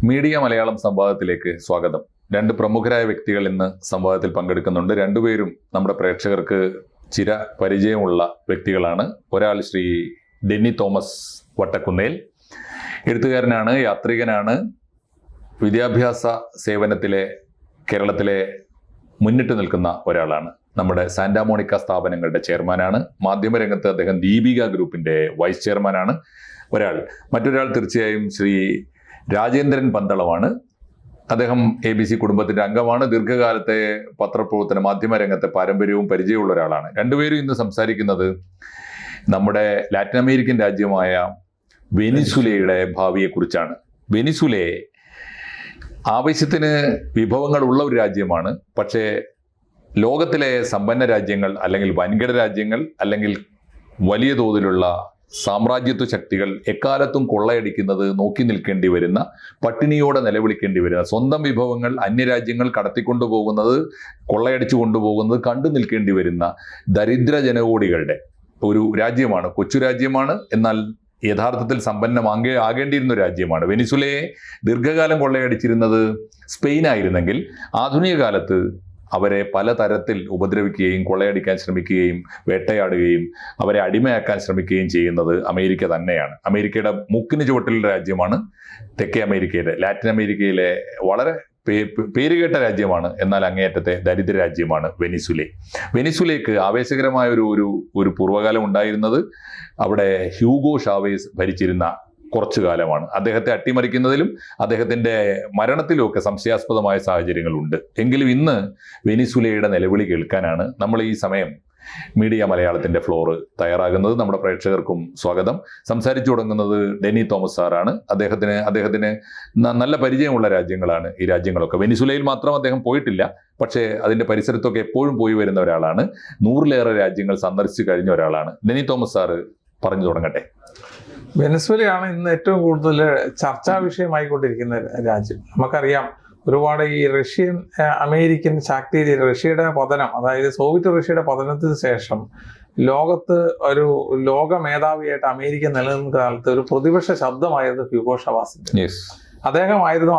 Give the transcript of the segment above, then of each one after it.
Media Malayalam സംവാദത്തിലേക്ക് സ്വാഗതം. രണ്ട് പ്രമുഖരായ വ്യക്തികൾ ഇന്ന് സംവാദത്തിൽ പങ്കെടുക്കുന്നുണ്ട്. രണ്ടുപേരും നമ്മുടെ പ്രേക്ഷകർക്ക് ചിര പരിചയമുള്ള വ്യക്തികളാണ്. ഒരാൾ ശ്രീ ഡെന്നി തോമസ് വട്ടക്കുന്നേൽ, എഴുത്തുകാരനാണ്, യാത്രികനാണ്, വിദ്യാഭ്യാസ സേവനത്തിലെ കേരളത്തിലെ മുന്നിട്ട് നിൽക്കുന്ന ഒരാളാണ്. നമ്മുടെ സാന്റാമോണിക്ക സ്ഥാപനങ്ങളുടെ ചെയർമാനാണ്. മാധ്യമരംഗത്ത് അദ്ദേഹം ദീപിക ഗ്രൂപ്പിന്റെ വൈസ് ചെയർമാനാണ് ഒരാൾ. മറ്റൊരാൾ തീർച്ചയായും ശ്രീ രാജേന്ദ്രൻ പന്തളമാണ്. അദ്ദേഹം ABC കുടുംബത്തിന്റെ അംഗമാണ്. ദീർഘകാലത്തെ പത്രപ്രവർത്തന മാധ്യമരംഗത്തെ പാരമ്പര്യവും പരിചയമുള്ള ഒരാളാണ്. രണ്ടുപേരും ഇന്ന് സംസാരിക്കുന്നത് നമ്മുടെ ലാറ്റിൻ അമേരിക്കൻ രാജ്യമായ വെനിസുലയുടെ ഭാവിയെക്കുറിച്ചാണ്. വെനിസുലെ ആവശ്യത്തിന് വിഭവങ്ങളുള്ള ഒരു രാജ്യമാണ്. പക്ഷേ ലോകത്തിലെ സമ്പന്ന രാജ്യങ്ങൾ അല്ലെങ്കിൽ വൻകിട രാജ്യങ്ങൾ അല്ലെങ്കിൽ വലിയ തോതിലുള്ള സാമ്രാജ്യത്വ ശക്തികൾ എക്കാലത്തും കൊള്ളയടിക്കുന്നത് നോക്കി നിൽക്കേണ്ടി വരുന്ന, പട്ടിണിയോടെ നിലവിളിക്കേണ്ടി വരുന്ന, സ്വന്തം വിഭവങ്ങൾ അന്യരാജ്യങ്ങൾ കടത്തിക്കൊണ്ടുപോകുന്നത്, കൊള്ളയടിച്ചു കൊണ്ടുപോകുന്നത് കണ്ടു നിൽക്കേണ്ടി വരുന്ന ദരിദ്ര ജനകോടികളുടെ ഒരു രാജ്യമാണ്. കൊച്ചു രാജ്യമാണ്, എന്നാൽ യഥാർത്ഥത്തിൽ ആകേണ്ടിയിരുന്ന രാജ്യമാണ്. വെനിസുലയെ ദീർഘകാലം കൊള്ളയടിച്ചിരുന്നത് സ്പെയിൻ ആയിരുന്നെങ്കിൽ ആധുനിക കാലത്ത് അവരെ പലതരത്തിൽ ഉപദ്രവിക്കുകയും കൊള്ളയടിക്കാൻ ശ്രമിക്കുകയും വേട്ടയാടുകയും അവരെ അടിമയാക്കാൻ ശ്രമിക്കുകയും ചെയ്യുന്നത് അമേരിക്ക തന്നെയാണ്. അമേരിക്കയുടെ മൂക്കിന് ചുവട്ടിലുള്ള രാജ്യമാണ് തെക്കേ അമേരിക്കയിലെ, ലാറ്റിൻ അമേരിക്കയിലെ വളരെ പേരുകേട്ട രാജ്യമാണ്. എന്നാൽ അങ്ങേയറ്റത്തെ ദരിദ്ര രാജ്യമാണ് വെനിസുലെ. വെനിസുലയ്ക്ക് ആവേശകരമായ ഒരു പൂർവ്വകാലം ഉണ്ടായിരുന്നത് അവിടെ ഹ്യൂഗോ ഷാവേസ് ഭരിച്ചിരുന്ന കുറച്ചു കാലമാണ്. അദ്ദേഹത്തെ അട്ടിമറിക്കുന്നതിലും അദ്ദേഹത്തിന്റെ മരണത്തിലും ഒക്കെ സംശയാസ്പദമായ സാഹചര്യങ്ങളുണ്ട്. എങ്കിലും ഇന്ന് വെനിസുലയുടെ നിലവിളി കേൾക്കാനാണ് നമ്മൾ ഈ സമയം മീഡിയ മലയാളത്തിന്റെ ഫ്ലോറ് തയ്യാറാകുന്നത്. നമ്മുടെ പ്രേക്ഷകർക്കും സ്വാഗതം. സംസാരിച്ചു തുടങ്ങുന്നത് ഡെന്നി തോമസ് സാറാണ്. അദ്ദേഹത്തിന് നല്ല പരിചയമുള്ള രാജ്യങ്ങളാണ് ഈ രാജ്യങ്ങളൊക്കെ. വെനിസുലയിൽ മാത്രം അദ്ദേഹം പോയിട്ടില്ല, പക്ഷേ അതിന്റെ പരിസരത്തൊക്കെ എപ്പോഴും പോയി വരുന്ന ഒരാളാണ്. 100-ലേറെ രാജ്യങ്ങൾ സന്ദർശിച്ചു കഴിഞ്ഞ ഒരാളാണ്. ഡെന്നി തോമസ് സാറ് പറഞ്ഞു തുടങ്ങട്ടെ. വെനസ്വേലയാണ് ഇന്ന് ഏറ്റവും കൂടുതൽ ചർച്ചാ വിഷയമായിക്കൊണ്ടിരിക്കുന്ന രാജ്യം. നമുക്കറിയാം, ഒരുപാട് ഈ റഷ്യൻ അമേരിക്കൻ ശാക്തീകരണം, റഷ്യയുടെ പതനം, അതായത് സോവിയറ്റ് റഷ്യയുടെ പതനത്തിന് ശേഷം ലോകത്ത് ഒരു ലോക മേധാവിയായിട്ട് അമേരിക്ക നിലനിന്ന കാലത്ത് ഒരു പ്രതിപക്ഷ ശബ്ദമായിരുന്നു ഹ്യൂഗോ ഷാവേസിന്റെ.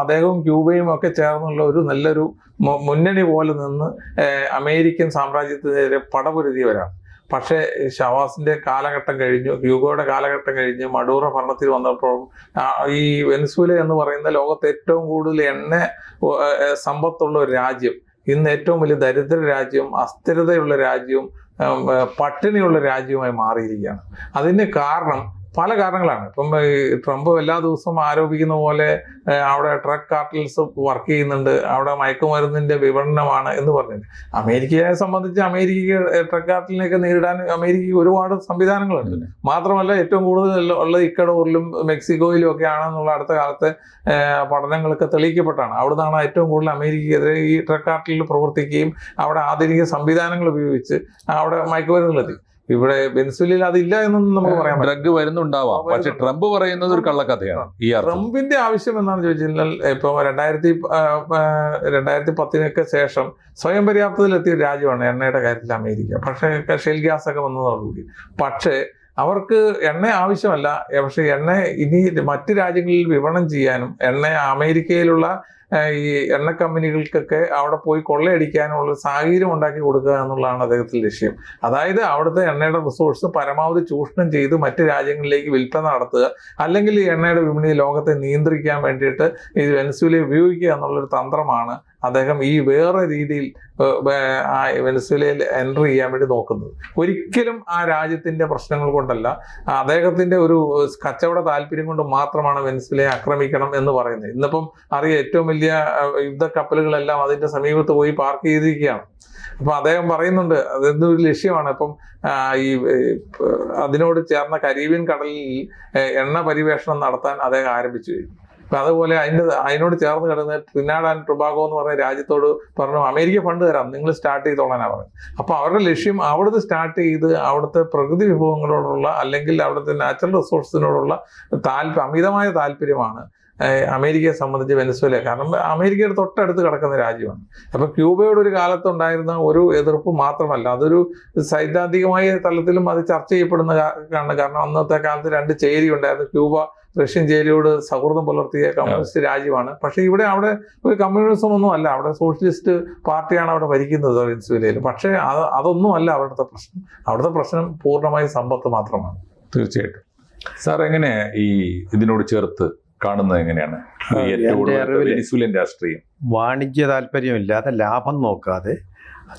അദ്ദേഹവും ക്യൂബയും ഒക്കെ ചേർന്നുള്ള ഒരു നല്ലൊരു മുന്നണി പോലെ നിന്ന് അമേരിക്കൻ സാമ്രാജ്യത്തിനെതിരെ പടപൊരുതിയവരാണ്. പക്ഷേ ഷാവേസിന്റെ കാലഘട്ടം കഴിഞ്ഞു, ഹ്യൂഗോയുടെ കാലഘട്ടം കഴിഞ്ഞ് മഡൂറോ ഭരണത്തിൽ വന്നപ്പോൾ ഈ വെനസ്വേല എന്ന് പറയുന്ന ലോകത്ത് ഏറ്റവും കൂടുതൽ എണ്ണ സമ്പത്തുള്ള ഒരു രാജ്യം ഇന്ന് ഏറ്റവും വലിയ ദരിദ്ര രാജ്യവും അസ്ഥിരതയുള്ള രാജ്യവും പട്ടിണിയുള്ള രാജ്യവുമായി മാറിയിരിക്കുകയാണ്. അതിന് കാരണം പല കാരണങ്ങളാണ്. ഇപ്പം ട്രംപ് എല്ലാ ദിവസവും ആരോപിക്കുന്ന പോലെ അവിടെ ഡ്രഗ് കാർട്ടൽസ് വർക്ക് ചെയ്യുന്നുണ്ട്, അവിടെ മയക്കുമരുന്നിന്റെ വിപണനമാണ് എന്ന് പറഞ്ഞിട്ട്. അമേരിക്കയെ സംബന്ധിച്ച് അമേരിക്ക ഡ്രഗ് കാർട്ടലിനെയൊക്കെ നേരിടാൻ അമേരിക്കയ്ക്ക് ഒരുപാട് സംവിധാനങ്ങളുണ്ട്. മാത്രമല്ല, ഏറ്റവും കൂടുതൽ ഉള്ളത് ഇക്കഡോറിലും മെക്സിക്കോയിലും ഒക്കെ ആണെന്നുള്ള അടുത്ത കാലത്തെ പഠനങ്ങളൊക്കെ തെളിയിക്കപ്പെട്ടാണ്. അവിടെ നിന്നാണ് ഏറ്റവും കൂടുതൽ അമേരിക്കയ്ക്കെതിരെ ഈ ഡ്രഗ് കാർട്ടലിൽ പ്രവർത്തിക്കുകയും അവിടെ ആധുനിക സംവിധാനങ്ങൾ ഉപയോഗിച്ച് അവിടെ മയക്കുമരുന്നുകളെത്തി. ഇവിടെ വെനസ്വേലയിൽ അതില്ല എന്നൊന്നും നമുക്ക് പറയാം. ഡ്രഗ് വരുന്നുണ്ടാവാം, പക്ഷെ ട്രംപ് പറയുന്നത് ഒരു കള്ളക്കഥയാണ്. ട്രംപിന്റെ ആവശ്യം എന്താണെന്ന് ചോദിച്ചു കഴിഞ്ഞാൽ, ഇപ്പൊ 2010 ശേഷം സ്വയം പര്യാപ്തതയിലെത്തിയ രാജ്യമാണ് എണ്ണയുടെ കാര്യത്തിൽ അമേരിക്ക. പക്ഷേ ഷെൽ ഗ്യാസ് ഒക്കെ വന്നതോടുകൂടി പക്ഷേ അവർക്ക് എണ്ണ ആവശ്യമല്ല. പക്ഷെ എണ്ണ ഇനി മറ്റ് രാജ്യങ്ങളിൽ വിപണനം ചെയ്യാനും അമേരിക്കയിലുള്ള ഈ എണ്ണ കമ്പനികൾക്കൊക്കെ അവിടെ പോയി കൊള്ളയടിക്കാനുള്ള സാഹചര്യം ഉണ്ടാക്കി കൊടുക്കുക എന്നുള്ളതാണ് അദ്ദേഹത്തിന്റെ ലക്ഷ്യം. അതായത് അവിടുത്തെ എണ്ണയുടെ റിസോഴ്സ് പരമാവധി ചൂഷണം ചെയ്ത് മറ്റ് രാജ്യങ്ങളിലേക്ക് വിൽപ്പന നടത്തുക, അല്ലെങ്കിൽ ഈ എണ്ണയുടെ വിപണി ലോകത്തെ നിയന്ത്രിക്കാൻ വേണ്ടിയിട്ട് ഈ വെനസ്വേലയെ ഉപയോഗിക്കുക എന്നുള്ളൊരു തന്ത്രമാണ് അദ്ദേഹം ഈ വേറെ രീതിയിൽ വെനസ്വേലയിൽ എൻട്രി ചെയ്യാൻ വേണ്ടി നോക്കുന്നത്. ഒരിക്കലും ആ രാജ്യത്തിന്റെ പ്രശ്നങ്ങൾ കൊണ്ടല്ല, അദ്ദേഹത്തിന്റെ ഒരു കച്ചവട താല്പര്യം കൊണ്ട് മാത്രമാണ് വെനസ്വേലയെ ആക്രമിക്കണം എന്ന് പറയുന്നത്. ഇന്നിപ്പം അറിയാം, ഏറ്റവും വലിയ യുദ്ധക്കപ്പലുകളെല്ലാം അതിന്റെ സമീപത്ത് പോയി പാർക്ക് ചെയ്തിരിക്കുകയാണ്. അപ്പൊ അദ്ദേഹം പറയുന്നുണ്ട് അതെന്തൊരു ലക്ഷ്യമാണ്. അപ്പം ഈ അതിനോട് ചേർന്ന കരീബിയൻ കടലിൽ എണ്ണ പരിവേഷണം നടത്താൻ അദ്ദേഹം ആരംഭിച്ചു കഴിഞ്ഞു. അപ്പൊ അതുപോലെ അതിനോട് ചേർന്ന് കിടന്ന് ട്രിനിഡാഡ് ആൻഡ് ടൊബാഗോ എന്ന് പറയുന്ന രാജ്യത്തോട് പറഞ്ഞു, അമേരിക്ക ഫണ്ട് തരാം, നിങ്ങൾ സ്റ്റാർട്ട് ചെയ്തോളാനാണ് പറഞ്ഞത്. അപ്പൊ അവരുടെ ലക്ഷ്യം അവിടുത്തെ സ്റ്റാർട്ട് ചെയ്ത് അവിടുത്തെ പ്രകൃതി വിഭവങ്ങളോടുള്ള അല്ലെങ്കിൽ അവിടുത്തെ നാച്ചുറൽ റിസോഴ്സിനോടുള്ള അമിതമായ താല്പര്യമാണ് അമേരിക്കയെ സംബന്ധിച്ച് വെനസ്വേല. കാരണം അമേരിക്കയുടെ തൊട്ടടുത്ത് കിടക്കുന്ന രാജ്യമാണ്. അപ്പൊ ക്യൂബയോട് ഒരു കാലത്തുണ്ടായിരുന്ന ഒരു എതിർപ്പ് മാത്രമല്ല, അതൊരു സൈദ്ധാന്തികമായ തലത്തിലും അത് ചർച്ച ചെയ്യപ്പെടുന്ന കാരണം അന്നത്തെ കാലത്ത് രണ്ട് ചേരി ഉണ്ടായിരുന്നു. ക്യൂബ റഷ്യൻ ജയിലിയോട് സൗഹൃദം പുലർത്തിയ കമ്മ്യൂണിസ്റ്റ് രാജ്യമാണ്. പക്ഷേ അവിടെ ഒരു കമ്മ്യൂണിസം ഒന്നും അല്ല, അവിടെ സോഷ്യലിസ്റ്റ് പാർട്ടിയാണ് അവിടെ ഭരിക്കുന്നത് വെനസ്വേലയിൽ. പക്ഷേ അതൊന്നും അല്ല അവിടുത്തെ പ്രശ്നം. അവിടുത്തെ പ്രശ്നം പൂർണ്ണമായും സമ്പത്ത് മാത്രമാണ്. തീർച്ചയായിട്ടും. സാർ എങ്ങനെ ഈ ഇതിനോട് ചേർത്ത് കാണുന്നത് എങ്ങനെയാണ് വെനിസ്വേലൻ രാഷ്ട്രീയം? വാണിജ്യ താല്പര്യമില്ലാതെ ലാഭം നോക്കാതെ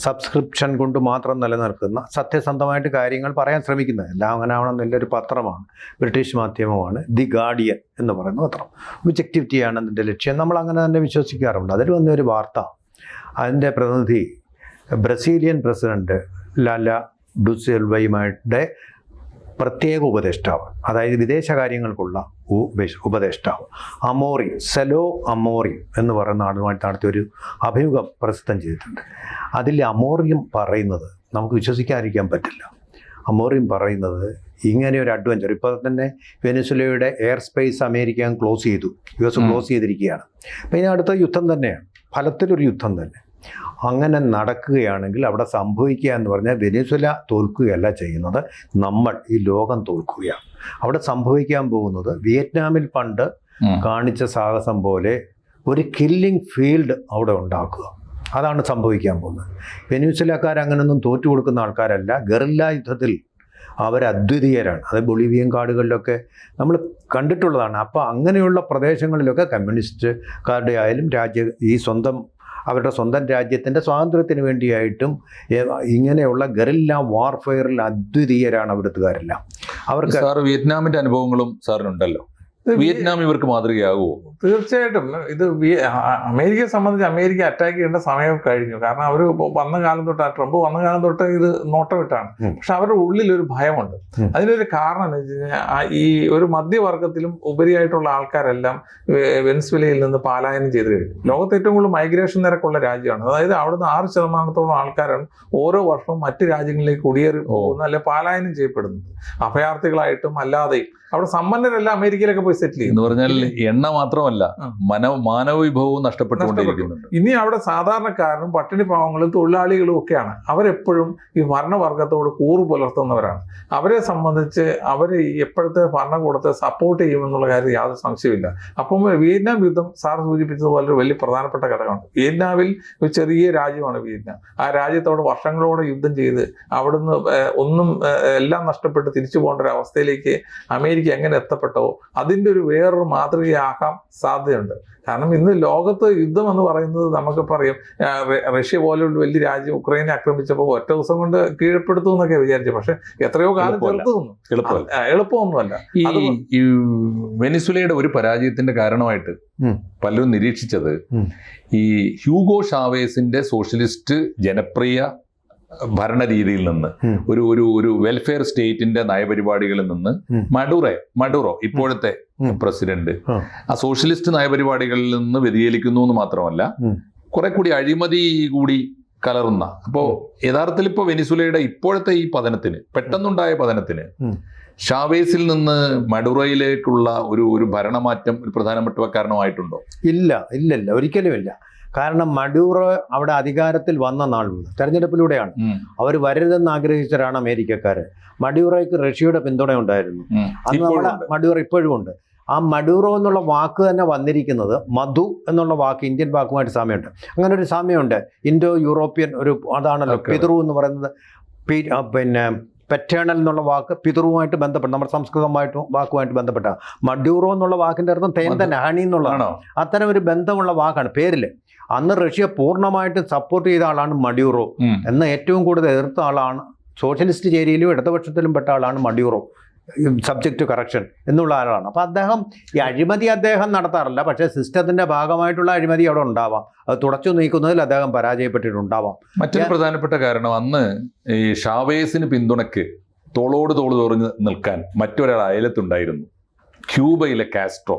സബ്സ്ക്രിപ്ഷൻ കൊണ്ട് മാത്രം നിലനിൽക്കുന്ന, സത്യസന്ധമായിട്ട് കാര്യങ്ങൾ പറയാൻ ശ്രമിക്കുന്നത്, എല്ലാം അങ്ങനെ ആവണമെന്നുള്ളൊരു പത്രമാണ്, ബ്രിട്ടീഷ് മാധ്യമമാണ് ദി ഗാർഡിയൻ എന്ന് പറയുന്ന പത്രം. ഒബ്ജക്റ്റിവിറ്റിയാണ് അതിൻ്റെ ലക്ഷ്യം. നമ്മൾ അങ്ങനെ തന്നെ വിശ്വസിക്കാറുണ്ട്. അതിൽ വന്നൊരു വാർത്ത, അതിൻ്റെ പ്രതിനിധി ബ്രസീലിയൻ പ്രസിഡന്റ് ലാല ഡുസിൽവയുമായിട്ട് പ്രത്യേക ഉപദേഷ്ടാവ്, അതായത് വിദേശകാര്യങ്ങൾക്കുള്ള ഉപദേഷ്ടാവ് അമോറി, സെലോ അമോറി എന്ന് പറയുന്ന ആളുമായിട്ട് നടത്തിയൊരു അഭിമുഖം പ്രസിദ്ധം ചെയ്തിട്ടുണ്ട്. അതിൽ അമോറിയും പറയുന്നത് നമുക്ക് വിശ്വസിക്കാതിരിക്കാൻ പറ്റില്ല. അമോറിയും പറയുന്നത് ഇങ്ങനെ ഒരു അഡ്വഞ്ചർ, ഇപ്പോൾ തന്നെ വെനിസ്വേലയുടെ എയർ സ്പേസ് അമേരിക്ക ക്ലോസ് ചെയ്തു, US ക്ലോസ് ചെയ്തിരിക്കുകയാണ്. അപ്പം ഇനി അടുത്ത യുദ്ധം തന്നെയാണ്, ഫലത്തിലൊരു യുദ്ധം തന്നെ. അങ്ങനെ നടക്കുകയാണെങ്കിൽ അവിടെ സംഭവിക്കുക എന്ന് പറഞ്ഞാൽ വെനിസ്വേല തോൽക്കുകയല്ല ചെയ്യുന്നത്, നമ്മൾ ഈ ലോകം തോൽക്കുകയാണ്. അവിടെ സംഭവിക്കാൻ പോകുന്നത് വിയറ്റ്നാമിൽ പണ്ട് കാണിച്ച സാഹസം പോലെ ഒരു കില്ലിംഗ് ഫീൽഡ് അവിടെ ഉണ്ടാക്കുക, അതാണ് സംഭവിക്കാൻ പോകുന്നത്. വെനിസ്വേലക്കാർ അങ്ങനെയൊന്നും തോറ്റു കൊടുക്കുന്ന ആൾക്കാരല്ല. ഗറില്ല യുദ്ധത്തിൽ അവരദ്വിതീയരാണ്. അത് ബൊളീവിയൻ കാടുകളിലൊക്കെ നമ്മൾ കണ്ടിട്ടുള്ളതാണ്. അപ്പോൾ അങ്ങനെയുള്ള പ്രദേശങ്ങളിലൊക്കെ കമ്മ്യൂണിസ്റ്റുകാരുടെ ആയാലും അവരുടെ സ്വന്തം രാജ്യത്തിൻ്റെ സ്വാതന്ത്ര്യത്തിന് വേണ്ടിയായിട്ടും ഇങ്ങനെയുള്ള ഗറില്ല വാർഫെയറിൽ അദ്വിതീയരാണ് അവിടുത്തുകാരെല്ലാം. അവർക്ക് സാർ വിയറ്റ്നാമിൻ്റെ അനുഭവങ്ങളും സാറിനുണ്ടല്ലോ. വിയറ്റ്നാം ഇവർക്ക് മാതൃകയാകുമോ? തീർച്ചയായിട്ടും. ഇത് അമേരിക്കയെ സംബന്ധിച്ച് അമേരിക്ക അറ്റാക്ക് ചെയ്യേണ്ട സമയം കഴിഞ്ഞു. കാരണം അവർ വന്ന കാലം തൊട്ട്, ട്രംപ് വന്ന കാലം തൊട്ട് ഇത് നോട്ടമിട്ടാണ്. പക്ഷെ അവരുടെ ഉള്ളിൽ ഒരു ഭയമുണ്ട്. അതിനൊരു കാരണം എന്ന് വെച്ച് കഴിഞ്ഞാൽ ഈ ഒരു മധ്യവർഗത്തിലും ഉപരിയായിട്ടുള്ള ആൾക്കാരെല്ലാം വെനസ്വേലയിൽ നിന്ന് പലായനം ചെയ്ത് കഴിഞ്ഞു. ലോകത്ത് ഏറ്റവും കൂടുതൽ മൈഗ്രേഷൻ നിരക്കുള്ള രാജ്യമാണ്. അതായത് അവിടുന്ന് 6% ആൾക്കാരാണ് ഓരോ വർഷവും മറ്റ് രാജ്യങ്ങളിലേക്ക് കുടിയേറി പോകുന്നത്, അല്ലെ പലായനം ചെയ്യപ്പെടുന്നത്, അഭയാർത്ഥികളായിട്ടും അല്ലാതെയും. അവിടെ സമ്പന്നരെല്ലാം അമേരിക്കയിലൊക്കെ പോയി സെറ്റിൽ ചെയ്യും. എന്ന് പറഞ്ഞാൽ എണ്ണ മാത്രമല്ല, മാനവ വിഭവവും നഷ്ടപ്പെട്ടുകൊണ്ടിരിക്കുന്നുണ്ട്. ഇനി അവിടെ സാധാരണക്കാരനും പട്ടിണി പാവങ്ങളും തൊഴിലാളികളും ഒക്കെയാണ്. അവരെപ്പോഴും ഈ ഭരണവർഗത്തോട് കൂറ് പുലർത്തുന്നവരാണ്. അവരെ സംബന്ധിച്ച് അവർ എപ്പോഴത്തെ ഭരണകൂടത്തെ സപ്പോർട്ട് ചെയ്യുമെന്നുള്ള കാര്യം യാതൊരു സംശയമില്ല. അപ്പം വിയറ്റ്നാം യുദ്ധം സാർ സൂചിപ്പിച്ചതുപോലെ ഒരു വലിയ പ്രധാനപ്പെട്ട ഘടകമാണ്. വിയറ്റ്നാമിൽ ഒരു ചെറിയ രാജ്യമാണ് വിയറ്റ്നാം. ആ രാജ്യത്തോട് വർഷങ്ങളോടെ യുദ്ധം ചെയ്ത് അവിടുന്ന് എല്ലാം നഷ്ടപ്പെട്ട് തിരിച്ചു പോകേണ്ട ഒരു അവസ്ഥയിലേക്ക് അമേരിക്ക എങ്ങനെ എത്തപ്പെട്ടോ അതിൻ്റെ ഒരു വേറൊരു മാതൃകയാകാൻ സാധ്യതയുണ്ട്. കാരണം ഇന്ന് ലോകത്ത് യുദ്ധം എന്ന് പറയുന്നത് നമുക്ക് പറയാം, റഷ്യ പോലുള്ള വലിയ രാജ്യം ഉക്രൈനെ ആക്രമിച്ചപ്പോൾ ഒറ്റ ദിവസം കൊണ്ട് കീഴ്പ്പെടുത്തും എന്നൊക്കെ വിചാരിച്ചു. പക്ഷെ എത്രയോ കാലം ചെറുത്തു നിന്നു. എളുപ്പമൊന്നുമല്ല. ഈ വെനിസ്വേലയുടെ ഒരു പരാജയത്തിന്റെ കാരണമായിട്ട് പലരും നിരീക്ഷിച്ചത് ഈ ഹ്യൂഗോ ഷാവേസിന്റെ സോഷ്യലിസ്റ്റ് ജനപ്രിയ ഭരണരീതിയിൽ നിന്ന് ഒരു വെൽഫെയർ സ്റ്റേറ്റിന്റെ നയപരിപാടികളിൽ നിന്ന് മഡുറോ ഇപ്പോഴത്തെ പ്രസിഡന്റ് ആ സോഷ്യലിസ്റ്റ് നയപരിപാടികളിൽ നിന്ന് വ്യതിചലിക്കുന്നു എന്ന് മാത്രമല്ല കുറെ കൂടി അഴിമതി കൂടി കലർന്ന. അപ്പോൾ യഥാർത്ഥത്തിൽ ഇപ്പോൾ വെനിസ്വേലയുടെ ഇപ്പോഴത്തെ ഈ പെട്ടെന്നുണ്ടായ പതനത്തിന് ഷാവേസിൽ നിന്ന് മഡുറോയിലേക്കുള്ള ഒരു ഭരണമാറ്റം ഒരു പ്രധാനപ്പെട്ട കാരണമായിട്ടുണ്ടോ? ഇല്ല, ഒരിക്കലുമില്ല. കാരണം മഡൂറോ അവിടെ അധികാരത്തിൽ വന്ന നാൾ മുതൽ തെരഞ്ഞെടുപ്പിലൂടെയാണ് അവർ വരരുതെന്ന് ആഗ്രഹിച്ചവരാണ് അമേരിക്കക്കാര്. മഡൂറോയ്ക്ക് റഷ്യയുടെ പിന്തുണ ഉണ്ടായിരുന്നു. അന്ന് അവിടെ മഡൂറോ ഇപ്പോഴും ഉണ്ട്. ആ മഡൂറോ എന്നുള്ള വാക്ക് തന്നെ വന്നിരിക്കുന്നത് മധു എന്നുള്ള വാക്ക് ഇന്ത്യൻ വാക്കുമായിട്ട് സാമ്യമുണ്ട്. അങ്ങനെ ഒരു സാമ്യമുണ്ട്. ഇൻഡോ യൂറോപ്യൻ അതാണല്ലോ പിതൃ എന്ന് പറയുന്നത്. പിന്നെ പെറ്റേണൽ എന്നുള്ള വാക്ക് പിതൃവുമായിട്ട് ബന്ധപ്പെട്ട നമ്മുടെ വാക്കുമായിട്ട് ബന്ധപ്പെട്ട. മഡ്യൂറോ എന്നുള്ള വാക്കിന്റെ അർത്ഥം തേൻ തന്നെ, ഹണി എന്നുള്ളതാണോ. അത്തരം ഒരു ബന്ധമുള്ള വാക്കാണ് പേരില്. അന്ന് റഷ്യ പൂർണ്ണമായിട്ടും സപ്പോർട്ട് ചെയ്ത ആളാണ് മഡ്യൂറോ. എന്ന് ഏറ്റവും കൂടുതൽ എതിർത്ത ആളാണ്, സോഷ്യലിസ്റ്റ് ചേരിയിലും ഇടതുപക്ഷത്തിലും പെട്ട ആളാണ് മഡ്യൂറോ, സബ്ജക്ട് ടു കറക്ഷൻ എന്നുള്ള ആളാണ്. അപ്പോൾ അദ്ദേഹം ഈ അഴിമതി അദ്ദേഹം നടത്താറില്ല, പക്ഷേ സിസ്റ്റത്തിന്റെ ഭാഗമായിട്ടുള്ള അഴിമതി അവിടെ ഉണ്ടാവാം. അത് തുടച്ചു നീക്കുന്നതിൽ അദ്ദേഹം പരാജയപ്പെട്ടിട്ടുണ്ടാവാം. മറ്റൊരു പ്രധാനപ്പെട്ട കാരണം അന്ന് ഈ ഷാവേസിന് പിന്തുണയ്ക്ക് തോളോട് തുറഞ്ഞ് നിൽക്കാൻ മറ്റൊരാൾ അയലത്തുണ്ടായിരുന്നു, ക്യൂബയിലെ കാസ്ട്രോ.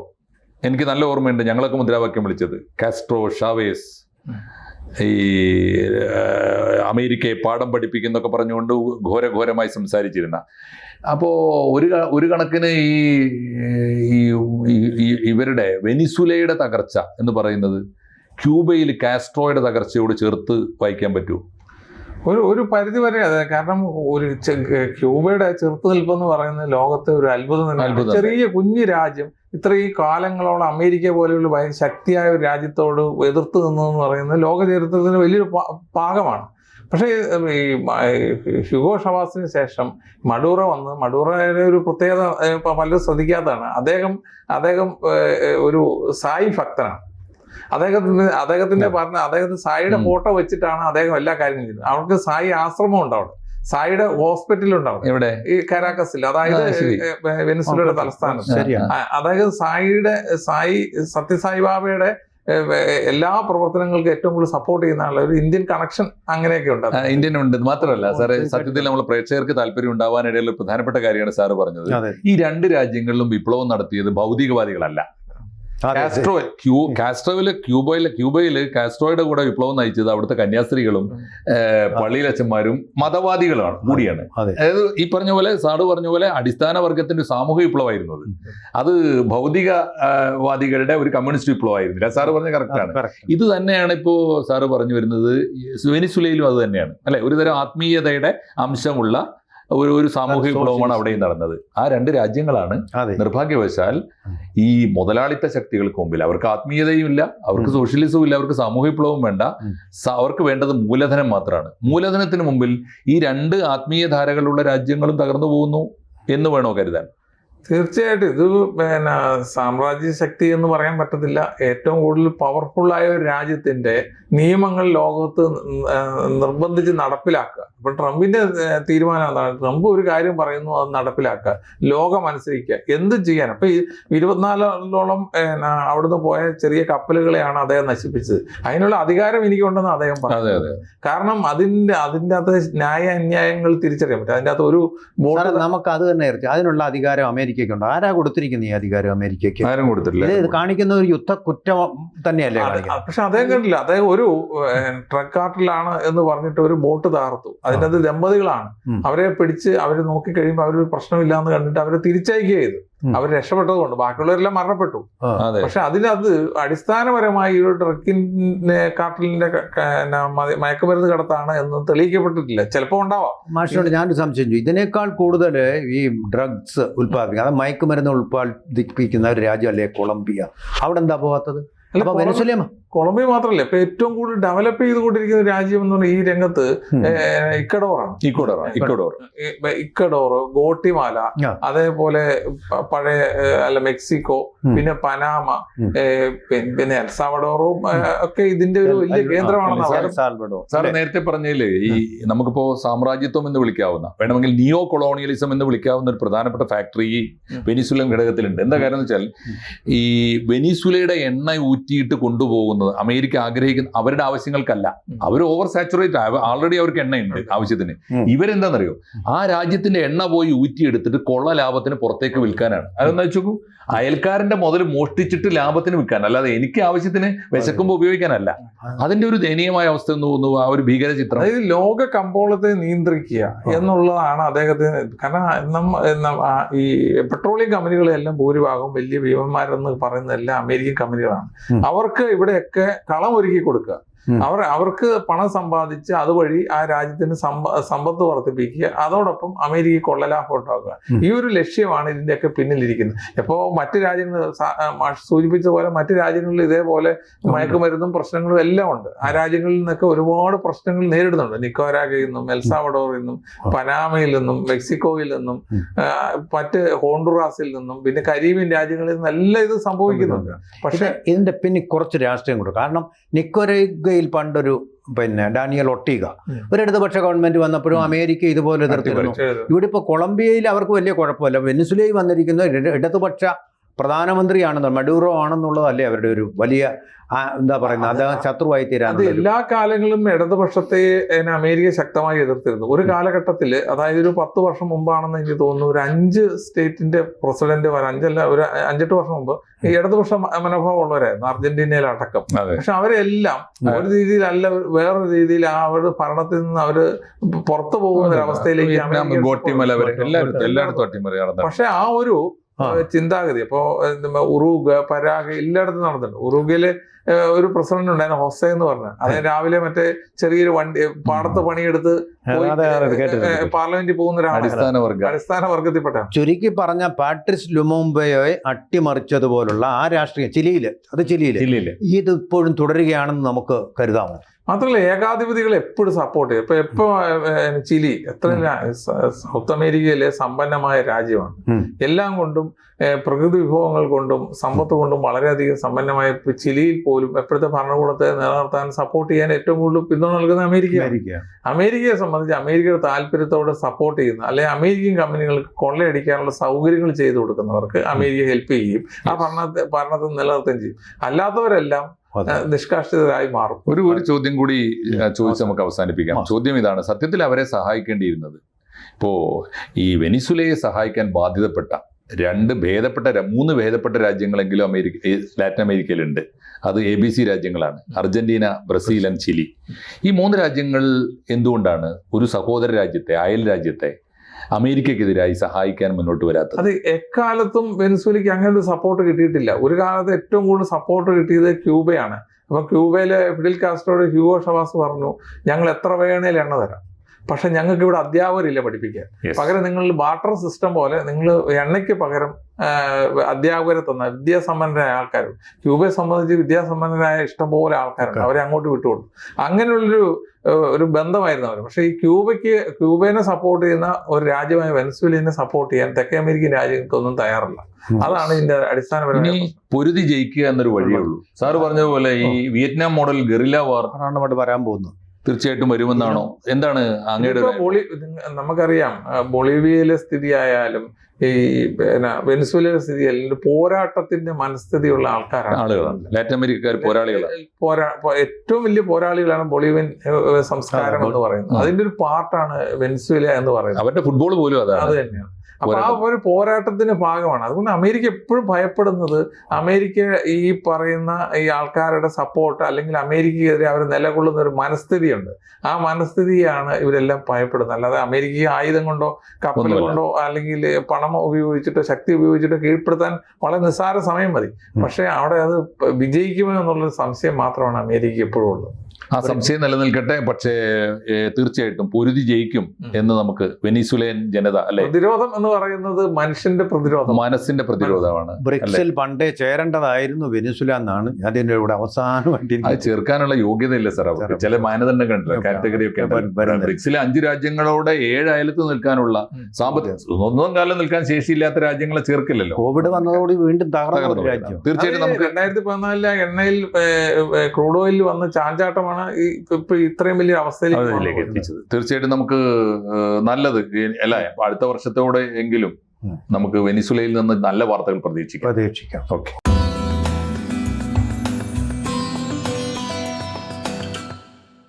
എനിക്ക് നല്ല ഓർമ്മയുണ്ട്, ഞങ്ങളൊക്കെ മുദ്രാവാക്യം വിളിച്ചത് കാസ്ട്രോ ഷാവേസ്, ഈ അമേരിക്കയെ പാഠം പഠിപ്പിക്കുന്നൊക്കെ പറഞ്ഞുകൊണ്ട് ഘോരമായി സംസാരിച്ചിരുന്ന. അപ്പോൾ ഒരു കണക്കിന് ഇവരുടെ വെനിസ്വേലയുടെ തകർച്ച എന്ന് പറയുന്നത് ക്യൂബയിൽ കാസ്ട്രോയുടെ തകർച്ചയോട് ചേർത്ത് വായിക്കാൻ പറ്റുമോ? ഒരു പരിധി വരെ അതെ. കാരണം ഒരു ക്യൂബയുടെ ചെറുത്തുനിൽപ്പെന്ന് പറയുന്നത് ലോകത്തെ ഒരു അത്ഭുതം തന്നെ. ചെറിയ കുഞ്ഞു രാജ്യം ഇത്രയും കാലങ്ങളോളം അമേരിക്ക പോലെയുള്ള ശക്തിയായ ഒരു രാജ്യത്തോട് എതിർത്ത് നിന്നതെന്ന് പറയുന്നത് ലോക ചരിത്രത്തിന് വലിയൊരു ഭാഗമാണ്. പക്ഷേ ഈ ഹ്യൂഗോ ഷവാസിന് ശേഷം മഡൂറോ വന്ന്, മഡൂറോയുടെ ഒരു പ്രത്യേകത പലരും ശ്രദ്ധിക്കാത്തതാണ്. അദ്ദേഹം ഒരു സായി ഭക്തനാണ്. അദ്ദേഹത്തിന്റെ സായിയുടെ ഫോട്ടോ വെച്ചിട്ടാണ് അദ്ദേഹം എല്ലാ കാര്യങ്ങളും ചെയ്യുന്നത്. അവർക്ക് സായി ആശ്രമം ഉണ്ട്, അവിടെ സായിയുടെ ഹോസ്പിറ്റൽ ഉണ്ടാവും ഇവിടെ ഈ കരാക്കസിൽ, അതായത് വെനിസുലയുടെ തലസ്ഥാനത്ത്. അതായത് സായി സത്യസായി ബാബയുടെ എല്ലാ പ്രവർത്തനങ്ങൾക്കും ഏറ്റവും കൂടുതൽ സപ്പോർട്ട് ചെയ്യുന്ന ആളുടെ ഒരു ഇന്ത്യൻ കണക്ഷൻ അങ്ങനെയൊക്കെ ഉണ്ട്. ഇന്ത്യൻ ഉണ്ട്. മാത്രമല്ല സാറേ, സത്യത്തിൽ നമ്മൾ പ്രേക്ഷകർക്ക് താല്പര്യം ഉണ്ടാവാനിടയുള്ള പ്രധാനപ്പെട്ട കാര്യമാണ് സാറ് പറഞ്ഞത്. ഈ രണ്ട് രാജ്യങ്ങളിലും വിപ്ലവം നടത്തിയത് ഭൗതികവാദികളല്ല. ക്യൂബയില് കാസ്ട്രോയുടെ കൂടെ വിപ്ലവം നയിച്ചത് അവിടുത്തെ കന്യാസ്ത്രീകളും പള്ളിയിലച്ചന്മാരും മതവാദികളാണ് കൂടിയാണ്. അതായത് ഈ പറഞ്ഞ പോലെ, സാറ് പറഞ്ഞ പോലെ അടിസ്ഥാന വർഗത്തിന്റെ സാമൂഹിക വിപ്ലവമായിരുന്നു അത്. അത് ഭൗതികവാദികളുടെ ഒരു കമ്മ്യൂണിസ്റ്റ് വിപ്ലവമായിരുന്നില്ല. സാറ് പറഞ്ഞ കറക്റ്റാണ്. ഇത് തന്നെയാണ് ഇപ്പോ സാറ് പറഞ്ഞു വരുന്നത്. വെനിസുലയിലും അത് തന്നെയാണ് അല്ലെ, ഒരുതരം ആത്മീയതയുടെ അംശമുള്ള ഒരു സാമൂഹിക വിപ്ലവമാണ് അവിടെയും നടന്നത്. ആ രണ്ട് രാജ്യങ്ങളാണ് നിർഭാഗ്യവശാൽ ഈ മുതലാളിത്ത ശക്തികൾക്ക് മുമ്പിൽ, അവർക്ക് ആത്മീയതയും ഇല്ല, അവർക്ക് സോഷ്യലിസവും ഇല്ല, അവർക്ക് സാമൂഹിക വിപ്ലവവും വേണ്ട, അവർക്ക് വേണ്ടത് മൂലധനം മാത്രമാണ്. മൂലധനത്തിന് മുമ്പിൽ ഈ രണ്ട് ആത്മീയ ധാരകളുള്ള രാജ്യങ്ങളും തകർന്നു പോകുന്നു എന്ന് വേണോ കരുതാൻ? തീർച്ചയായിട്ടും ഇത് സാമ്രാജ്യ ശക്തി എന്ന് പറയാൻ പറ്റത്തില്ല. ഏറ്റവും കൂടുതൽ പവർഫുള്ളായ ഒരു രാജ്യത്തിന്റെ നിയമങ്ങൾ ലോകത്ത് നിർബന്ധിച്ച് നടപ്പിലാക്കുക. ഇപ്പൊ ട്രംപിന്റെ തീരുമാനം എന്താണ്? ട്രംപ് ഒരു കാര്യം പറയുന്നു, അത് നടപ്പിലാക്കുക, ലോകം അനുസരിക്കുക. എന്തും ചെയ്യാൻ. അപ്പൊ ഈ 24ഓളം അവിടുന്ന് പോയ ചെറിയ കപ്പലുകളെയാണ് അദ്ദേഹം നശിപ്പിച്ചത്. അതിനുള്ള അധികാരം എനിക്കുണ്ടെന്ന് അദ്ദേഹം പറഞ്ഞു. കാരണം അതിന്റെ അകത്ത് ന്യായ അന്യായങ്ങൾ തിരിച്ചറിയാൻ പറ്റും. അതിന്റെ അകത്ത് ഒരു നമുക്ക് അത് തന്നെ അതിനുള്ള അധികാരം അമേരിക്കയ്ക്കുണ്ട്. ആരാ കൊടുത്തിരിക്കുന്നത് ഈ അധികാരം അമേരിക്കയ്ക്ക്? ആരും കൊടുത്തിട്ടില്ല. ഇത് കാണിക്കുന്ന ഒരു യുദ്ധ കുറ്റം തന്നെയല്ലേ? പക്ഷെ അദ്ദേഹം കണ്ടില്ല. അദ്ദേഹം ഒരു ട്രക്ക് കാർട്ടിലാണ് എന്ന് പറഞ്ഞിട്ട് ഒരു ബോട്ട് തകർത്തു. അതിനകത്ത് ദമ്പതികളാണ്. അവരെ പിടിച്ച് അവര് നോക്കിക്കഴിയുമ്പോൾ അവരൊരു പ്രശ്നമില്ലാന്ന് കണ്ടിട്ട് അവരെ തിരിച്ചയക്കുക ചെയ്തു. അവർ രക്ഷപ്പെട്ടതുകൊണ്ട്. ബാക്കിയുള്ളവരെല്ലാം മരണപ്പെട്ടു. പക്ഷെ അതിനകത്ത് അടിസ്ഥാനപരമായി ഒരു ട്രക്കിന്റെ കാർട്ടലിന്റെ മയക്കുമരുന്ന് കടത്താണ് എന്ന് തെളിയിക്കപ്പെട്ടിട്ടില്ല. ചിലപ്പോൾ ഉണ്ടാവാം. മാഷിനോട് ഞാനൊരു സംശയം ചോദിച്ചു. ഇതിനേക്കാൾ കൂടുതൽ ഈ ഡ്രഗ്സ് ഉൽപ്പാദിപ്പിക്കുക, അത് മയക്കുമരുന്ന് ഉൽപ്പാദിപ്പിക്കുന്ന ഒരു രാജ്യമല്ലേ കൊളംബിയ? അവിടെ എന്താ പോകാത്തത്? കൊളംബിയ മാത്രമല്ല, ഇപ്പൊ ഏറ്റവും കൂടുതൽ ഡെവലപ്പ് ചെയ്തുകൊണ്ടിരിക്കുന്ന രാജ്യം എന്ന് പറഞ്ഞാൽ ഈ രംഗത്ത് ഇക്കഡോറാണ്. ഇക്കഡോർ, ഗോട്ടിമാല, അതേപോലെ പഴയ മെക്സിക്കോ, പിന്നെ പനാമ, പിന്നെ എൽസാവഡോറും ഒക്കെ ഇതിന്റെ ഒരു വലിയ കേന്ദ്രമാണെന്ന് സാർ നേരത്തെ പറഞ്ഞതില് ഈ നമുക്കിപ്പോ സാമ്രാജ്യത്വം എന്ന് വിളിക്കാവുന്ന, വേണമെങ്കിൽ നിയോ കൊളോണിയലിസം എന്ന് വിളിക്കാവുന്ന ഒരു പ്രധാനപ്പെട്ട ഫാക്ടറി ഈ വെനിസുലൻ ഘടകത്തിലുണ്ട്. എന്താ കാര്യം എന്ന് വെച്ചാൽ, ഈ വെനിസുലയുടെ എണ്ണ ഊറ്റിയിട്ട് കൊണ്ടുപോകുന്നത് അമേരിക്ക ആഗ്രഹിക്കുന്ന അവരുടെ ആവശ്യങ്ങൾക്കല്ല. അവർ ഓവർ സാച്ചുറേറ്റ്, ആൾറെഡി അവർക്ക് എണ്ണയുണ്ട് ആവശ്യത്തിന്. ഇവരെന്താണെന്നറിയോ, ആ രാജ്യത്തിന്റെ എണ്ണ പോയി ഊറ്റിയെടുത്തിട്ട് കൊള്ള ലാഭത്തിന് പുറത്തേക്ക് വിൽക്കാനാണ്. അതെന്താ വെച്ചോക്കൂ, അയൽക്കാരന്റെ മുതൽ മോഷ്ടിച്ചിട്ട് ലാഭത്തിന് വിൽക്കാൻ, അല്ലാതെ എനിക്ക് ആവശ്യത്തിന് വിശക്കുമ്പോൾ ഉപയോഗിക്കാനല്ല. അതിന്റെ ഒരു ദയനീയമായ അവസ്ഥ എന്ന് തോന്നുന്നു ആ ഒരു ഭീകര ചിത്രം. അതായത് ലോക കമ്പോളത്തെ നിയന്ത്രിക്കുക എന്നുള്ളതാണ് അദ്ദേഹത്തിന്. കാരണം ഈ പെട്രോളിയം കമ്പനികളെല്ലാം ഭൂരിഭാഗം വലിയ ഭീമന്മാരെന്ന് പറയുന്നതെല്ലാം അമേരിക്കൻ കമ്പനികളാണ്. അവർക്ക് ഇവിടെയൊക്കെ കളമൊരുക്കി കൊടുക്കുക. അവർക്ക് പണം സമ്പാദിച്ച് അതുവഴി ആ രാജ്യത്തിന് സമ്പത്ത് വർദ്ധിപ്പിക്കുക, അതോടൊപ്പം അമേരിക്ക കൊള്ളലാഭം ഉണ്ടാക്കുക. ഈ ഒരു ലക്ഷ്യമാണ് ഇതിന്റെയൊക്കെ പിന്നിലിരിക്കുന്നത്. ഇപ്പോൾ മറ്റു രാജ്യങ്ങൾ സൂചിപ്പിച്ച പോലെ മറ്റു രാജ്യങ്ങളിൽ ഇതേപോലെ മയക്കുമരുന്നും പ്രശ്നങ്ങളും എല്ലാം ഉണ്ട്. ആ രാജ്യങ്ങളിൽ നിന്നൊക്കെ ഒരുപാട് പ്രശ്നങ്ങൾ നേരിടുന്നുണ്ട്. നിക്കോരാഗയിൽ നിന്നും, എൽസാവഡോറിൽ നിന്നും, പനാമയിൽ നിന്നും, മെക്സിക്കോയിൽ നിന്നും, മറ്റ് ഹോണ്ടുറാസിൽ നിന്നും, പിന്നെ കരീബിയൻ രാജ്യങ്ങളിൽ നിന്നെല്ലാം ഇത് സംഭവിക്കുന്നുണ്ട്. പക്ഷെ ഇതിന്റെ പിന്നെ കുറച്ച് രാഷ്ട്രീയം കൂടെ. കാരണം നിക്കോരാഗയിൽ പണ്ടൊരു ഡാനിയൽ ഒട്ടീഗ ഒരു ഇടതുപക്ഷ ഗവൺമെന്റ് വന്നപ്പോഴും അമേരിക്ക ഇതുപോലെ എതിർത്തിരുന്നു. ഇവിടെ ഇപ്പോൾ കൊളംബിയയിൽ അവർക്ക് വലിയ കുഴപ്പമില്ല. വെനിസുലയിൽ വന്നിരിക്കുന്ന ഇടതുപക്ഷ പ്രധാനമന്ത്രിയാണെന്ന്, മഡൂറോ ആണെന്നുള്ളതല്ലേ അവരുടെ ഒരു വലിയ എന്താ പറയുന്നത്, അദ്ദേഹം ശത്രുവായി തീരാൻ. എല്ലാ കാലങ്ങളിലും ഇടതുപക്ഷത്തെ അമേരിക്ക ശക്തമായി എതിർത്തിരുന്നു. ഒരു കാലഘട്ടത്തിൽ, അതായത് ഒരു 10 വർഷം മുമ്പാണെന്ന് എനിക്ക് തോന്നുന്നു, ഒരു 5 സ്റ്റേറ്റിന്റെ പ്രസിഡന്റ്, ഒരു 5-8 വർഷം മുമ്പ് ഈ ഇടതുപക്ഷ മനോഭാവം ഉള്ളവരായിരുന്നു, അർജന്റീനയിലടക്കം. പക്ഷെ അവരെല്ലാം ഒരു രീതിയിലല്ല വേറൊരു രീതിയിൽ അവരുടെ ഭരണത്തിൽ നിന്ന് അവര് പുറത്തു പോകുന്ന ഒരു അവസ്ഥയിലേക്ക്. പക്ഷെ ആ ഒരു ചിന്താഗതി. അപ്പോൾ ഉറുഗ്വ, പരാഗ് എല്ലായിടത്തും നടന്നിട്ടുണ്ട്. ഉറുഗ്വയില് ഒരു പ്രസിഡന്റ് ഉണ്ടായിരുന്നു, ഹൊസെ എന്ന് പറഞ്ഞ. അദ്ദേഹം രാവിലെ മറ്റേ ചെറിയൊരു വണ്ടി പാടത്ത് പണിയെടുത്ത് പാർലമെന്റിൽ പോകുന്ന ഒരാളാണ്, അടിസ്ഥാന വർഗത്തിൽപ്പെട്ട. ചുരുക്കി പറഞ്ഞ പാട്രിസ് ലുമുംബയെ അട്ടിമറിച്ചതുപോലുള്ള ആ രാഷ്ട്രീയം ചിലിയില് ഇത് ഇപ്പോഴും തുടരുകയാണെന്ന് നമുക്ക് കരുതാമോ? മാത്രമല്ല, ഏകാധിപതികളെ എപ്പോഴും സപ്പോർട്ട് ചെയ്യും. ഇപ്പൊ ചിലി എത്ര സൗത്ത് അമേരിക്കയിലെ സമ്പന്നമായ രാജ്യമാണ്. എല്ലാം കൊണ്ടും പ്രകൃതി വിഭവങ്ങൾ കൊണ്ടും സമ്പത്ത് കൊണ്ടും വളരെയധികം സമ്പന്നമായ ചിലിയിൽ പോലും എപ്പോഴത്തെ ഭരണകൂടത്തെ നിലനിർത്താൻ സപ്പോർട്ട് ചെയ്യാൻ ഏറ്റവും കൂടുതൽ പിന്തുണ നൽകുന്ന അമേരിക്കയെ സംബന്ധിച്ച് അമേരിക്കയുടെ താല്പര്യത്തോടെ സപ്പോർട്ട് ചെയ്യുന്ന, അല്ലെങ്കിൽ അമേരിക്കൻ കമ്പനികൾക്ക് കൊള്ളയടിക്കാനുള്ള സൗകര്യങ്ങൾ ചെയ്തു കൊടുക്കുന്നവർക്ക് അമേരിക്ക ഹെൽപ്പ് ചെയ്യും, ആ ഭരണത്തെ നിലനിർത്തുകയും ചെയ്യും. അല്ലാത്തവരെല്ലാം നിഷ്കാഷിതരായി മാറും. ഒരു ചോദ്യം കൂടി ചോദിച്ച് നമുക്ക് അവസാനിപ്പിക്കാം. ചോദ്യം ഇതാണ്: സത്യത്തിൽ അവരെ സഹായിക്കേണ്ടിയിരുന്നത്, ഇപ്പോ ഈ വെനിസുലയെ സഹായിക്കാൻ ബാധ്യതപ്പെട്ട മൂന്ന് ഭേദപ്പെട്ട രാജ്യങ്ങളെങ്കിലും ലാറ്റിൻ അമേരിക്കയിലുണ്ട്. അത് ABC രാജ്യങ്ങളാണ്: അർജന്റീന, ബ്രസീൽ ആൻഡ് ചിലി. ഈ 3 രാജ്യങ്ങൾ എന്തുകൊണ്ടാണ് ഒരു സഹോദര രാജ്യത്തെ, അയൽ രാജ്യത്തെ അമേരിക്കക്കെതിരായി സഹായിക്കാൻ മുന്നോട്ട് വരാത്തത്? അത് എക്കാലത്തും വെനിസുലയ്ക്ക് അങ്ങനെ ഒരു സപ്പോർട്ട് കിട്ടിയിട്ടില്ല. ഒരു കാലത്ത് ഏറ്റവും കൂടുതൽ സപ്പോർട്ട് കിട്ടിയത് ക്യൂബയാണ്. അപ്പൊ ക്യൂബയിലെ ഫിഡൽ കാസ്ട്രോയോട് ഹ്യൂഗോ ഷവാസ് പറഞ്ഞു, ഞങ്ങൾ എത്ര വേണേലും എണ്ണ തരാം, പക്ഷെ ഞങ്ങൾക്ക് ഇവിടെ അധ്യാപകരില്ല പഠിപ്പിക്കാൻ. പകരം നിങ്ങൾ ബാർട്ടർ സിസ്റ്റം പോലെ നിങ്ങൾ എണ്ണയ്ക്ക് പകരം അധ്യാപകരെ തന്ന വിദ്യാസമ്പന്നരായ ആൾക്കാർ. ക്യൂബയെ സംബന്ധിച്ച് വിദ്യാസമ്പന്നരായ ഇഷ്ടംപോലെ ആൾക്കാരുണ്ട്, അവരെ അങ്ങോട്ട് വിട്ടുകൊടുത്തു. അങ്ങനെയുള്ളൊരു ബന്ധമായിരുന്നു അവർ. പക്ഷേ ഈ ക്യൂബയെ സപ്പോർട്ട് ചെയ്യുന്ന ഒരു രാജ്യമായ വെനസ്വേലയെ സപ്പോർട്ട് ചെയ്യാൻ തെക്കേ അമേരിക്കൻ രാജ്യങ്ങൾക്കൊന്നും തയ്യാറല്ല. അതാണ് ഇതിന്റെ അടിസ്ഥാനപരമായി. പൊരുതി ജയിക്കുക എന്നൊരു വഴിയേ ഉള്ളൂ. സാറ് പറഞ്ഞതുപോലെ ഈ വിയറ്റ്നാം മോഡൽ ഗറില്ല വാർ വരാൻ പോകുന്നു, തീർച്ചയായിട്ടും വരുമെന്നാണോ? എന്താണ് അങ്ങയുടെ? നമുക്കറിയാം, ബൊളീവിയയിലെ സ്ഥിതി ആയാലും ഈ വെനിസുലയിലെ സ്ഥിതി ആയാലും പോരാട്ടത്തിന്റെ മനസ്ഥിതിയുള്ള ആളുകളാണ് ലാറ്റിൻ അമേരിക്കക്കാർ. ഏറ്റവും വലിയ പോരാളികളാണ് ബൊളീവിയൻ സംസ്കാരം എന്ന് പറയുന്നത്. അതിന്റെ ഒരു പാർട്ടാണ് വെനിസുല എന്ന് പറയുന്നത്. അവരുടെ ഫുട്ബോൾ പോലും അത് തന്നെയാണ്. അപ്പൊ ആ ഒരു പോരാട്ടത്തിന്റെ ഭാഗമാണ്. അതുകൊണ്ട് അമേരിക്ക എപ്പോഴും ഭയപ്പെടുന്നത് അമേരിക്ക ഈ പറയുന്ന ഈ ആൾക്കാരുടെ സപ്പോർട്ട്, അല്ലെങ്കിൽ അമേരിക്കയ്ക്കെതിരെ അവർ നിലകൊള്ളുന്ന ഒരു മനസ്ഥിതിയുണ്ട്. ആ മനസ്ഥിതിയാണ് ഇവരെല്ലാം ഭയപ്പെടുന്നത്. അല്ലാതെ അമേരിക്കയെ ആയുധം കൊണ്ടോ കപ്പൽ കൊണ്ടോ അല്ലെങ്കിൽ പണം ഉപയോഗിച്ചിട്ടോ ശക്തി ഉപയോഗിച്ചിട്ടോ കീഴ്പ്പെടുത്താൻ വളരെ നിസ്സാര സമയം മതി. പക്ഷെ അവിടെ അത് വിജയിക്കുമോ എന്നുള്ളൊരു സംശയം മാത്രമാണ് അമേരിക്ക എപ്പോഴും ഉള്ളത്. ആ സംശയം നിലനിൽക്കട്ടെ. പക്ഷേ തീർച്ചയായിട്ടും പൊരുതി ജയിക്കും എന്ന് നമുക്ക് വെനിസുലൻ ജനത, അല്ലെ? പ്രതിരോധം എന്ന് പറയുന്നത് മനുഷ്യന്റെ പ്രതിരോധം, മനസ്സിന്റെ പ്രതിരോധമാണ്. ബ്രിക്സിൽ പണ്ടേ ചേരേണ്ടതായിരുന്നു വെനിസുല എന്നാണ് അതിന്റെ കൂടെ അവസാനമായിട്ട്. അത് ചേർക്കാനുള്ള യോഗ്യത ഇല്ല സാർ. അവർക്ക് ചില മാനദണ്ഡങ്ങളുണ്ട്, കാറ്റഗറി ഒക്കെ. ബ്രിക്സിലെ 5 രാജ്യങ്ങളോടെ 7 അയലത്ത് നിൽക്കാനുള്ള ഒന്നും കാലം നിൽക്കാൻ ശേഷിയില്ലാത്ത രാജ്യങ്ങളെ ചേർക്കില്ലല്ലോ. കോവിഡ് വന്നതോടെ വീണ്ടും തകർന്ന രാജ്യം. തീർച്ചയായിട്ടും നമുക്ക് 2014 എണ്ണയിൽ ക്രൂഡ് ഓയിലിൽ വന്ന ചാഞ്ചാട്ടമാണ് ഇപ്പൊ ഇത്രയും വലിയ അവസ്ഥയിലേക്ക് എത്തിച്ചത്. തീർച്ചയായിട്ടും നമുക്ക് നല്ലത് അല്ല, അടുത്ത വർഷത്തോടെ എങ്കിലും നമുക്ക് വെനിസുലയിൽ നിന്ന് നല്ല വാർത്തകൾ പ്രതീക്ഷിക്കാം. ഓക്കെ.